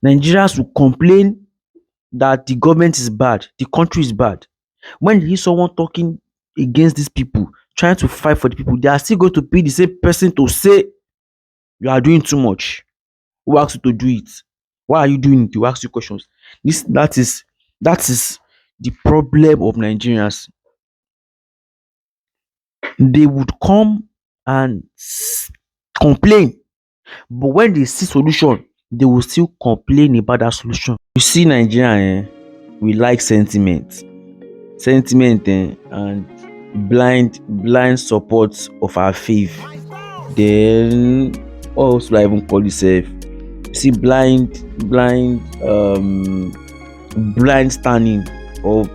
Nigerians will complain that the government is bad, the country is bad. When they hear someone talking against these people, trying to fight for the people, they are still going to be the same person to say you are doing too much. Who asked you to do it? Why are you doing it? You ask you questions. That is the problem of Nigerians. They would come and complain, but when they see solution, they will still complain about that solution. You see, Nigeria, we like sentiment, and blind support of our faith. Then what else do I even call yourself? See, blind standing, or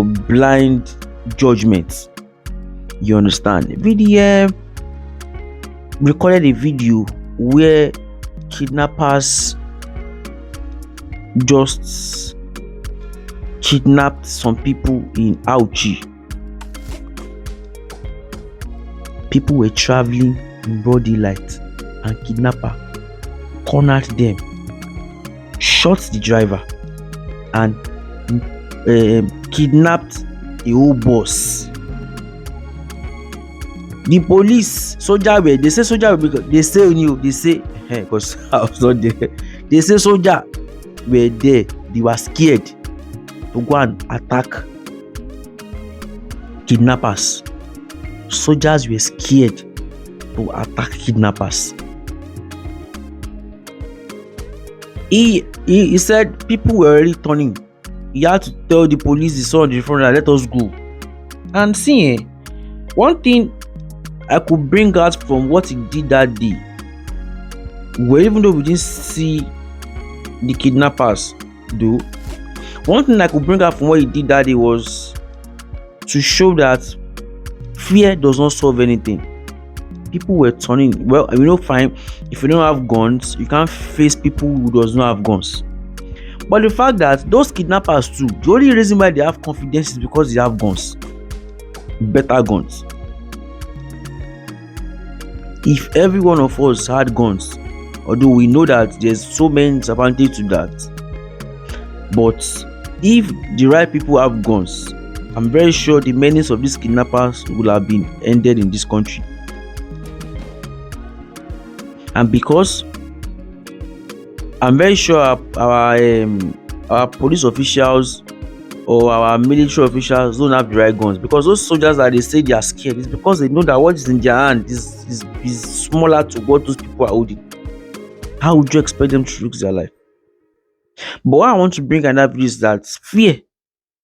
blind judgment. You understand? VDM recorded a video where kidnappers just kidnapped some people in Auchi. People were traveling in broad daylight, and kidnapper cornered them, shot the driver, and kidnapped a whole bus. The police, soldier were, they say soldier were, because they say because I was not there. They say soldier were there. They were scared to go and attack kidnappers. Soldiers were scared to attack kidnappers. He said people were already turning. He had to tell the police he saw on the front, let us go. And see, one thing I could bring out from what he did that day, well, even though we didn't see the kidnappers do, one thing I could bring out from what he did that day was to show that fear does not solve anything. People were turning. Well, fine, if you don't have guns, you can't face people who does not have guns. But the fact that those kidnappers too, the only reason why they have confidence is because they have guns, better guns. If every one of us had guns, although we know that there's so many disadvantages to that, but if the right people have guns, I'm very sure the menace of these kidnappers will have been ended in this country. And because I'm very sure our police officials or our military officials don't have the right guns, because those soldiers that they say they are scared, it's because they know that what is in their hand is smaller to what those people are holding. How would you expect them to risk their life? But what I want to bring another video is that fear,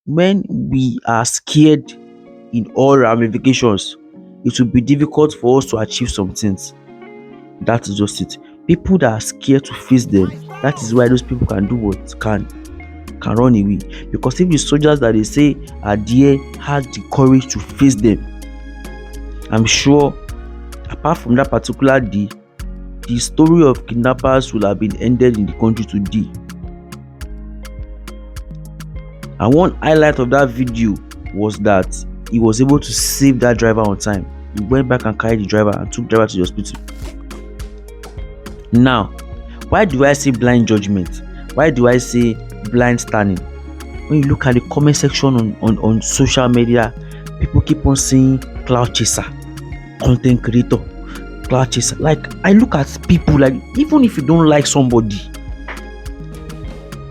when we are scared in all ramifications, it will be difficult for us to achieve some things. That is just it. People that are scared to face them, that is why those people can do what can run away. Because if the soldiers that they say are there had the courage to face them, I'm sure apart from that particular day, the story of kidnappers will have been ended in the country today. And one highlight of that video was that he was able to save that driver on time. He went back and carried the driver and took the driver to the hospital. Now, why do I say blind judgment? Why do I say blind standing? When you look at the comment section on social media, people keep on saying cloud chaser, content creator, cloud chaser. Like, I look at people, like, even if you don't like somebody,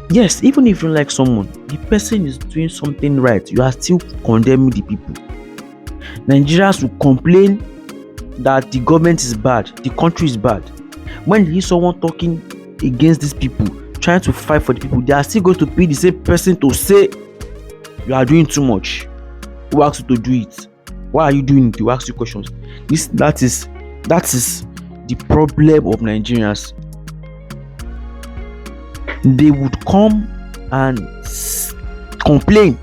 yes, even if you don't like someone, the person is doing something right, you are still condemning the people. Nigerians will complain that the government is bad, the country is bad. When they hear someone talking against these people, trying to fight for the people, they are still going to be the same person to say you are doing too much. Who asked you to do it? Why are you doing it? You ask you questions. That is the problem of Nigerians. They would come and complain,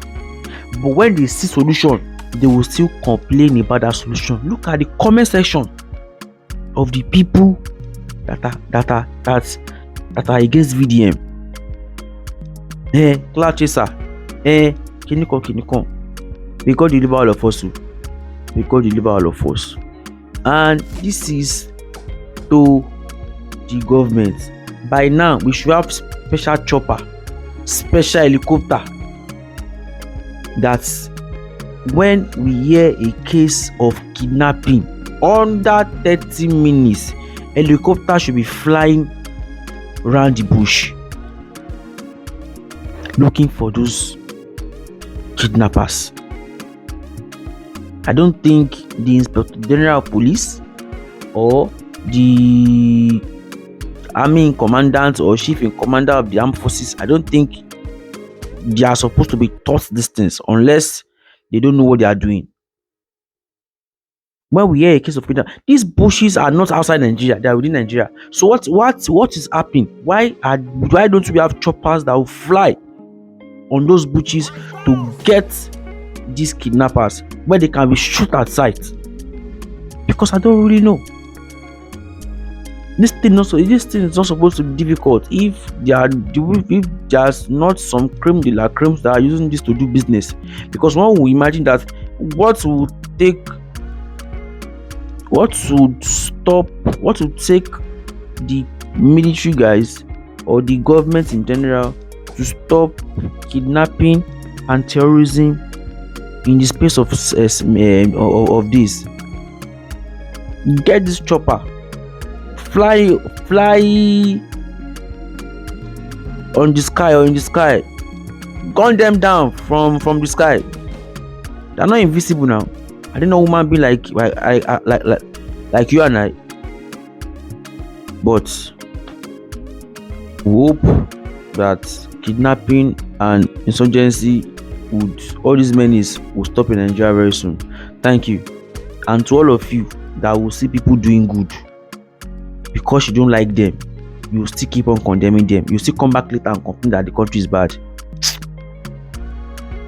but when they see solution, they will still complain about that solution. Look at the comment section of the people that are against VDM. Cloud chaser. Kinikon. May God deliver all of us. May God deliver all of us. And this is to the government. By now, we should have special chopper, special helicopter, that when we hear a case of kidnapping, under 30 minutes helicopter should be flying around the bush looking for those kidnappers. I don't think the Inspector General of Police or the army commandant or chief in commander of the armed forces, I don't think they are supposed to be taught these things unless they don't know what they are doing. When we hear a case of kidnapping, these bushes are not outside Nigeria, they are within Nigeria. So what is happening? Why don't we have choppers that will fly on those bushes to get these kidnappers where they can be shot at sight? Because I don't really know. This thing is not supposed to be difficult if there's not some creme de la cremes that are using this to do business. Because one will imagine that what would take the military guys or the government in general to stop kidnapping and terrorism in the space of this. Get this chopper, fly on the sky or in the sky, gun them down from the sky. They're not invisible now. I don't know human being like you and I, but we hope that kidnapping and insurgency all these menace will stop in Nigeria very soon. Thank you. And to all of you that will see people doing good, because you don't like them, you will still keep on condemning them. You still come back later and complain that the country is bad.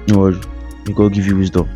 No worry, may God give you wisdom.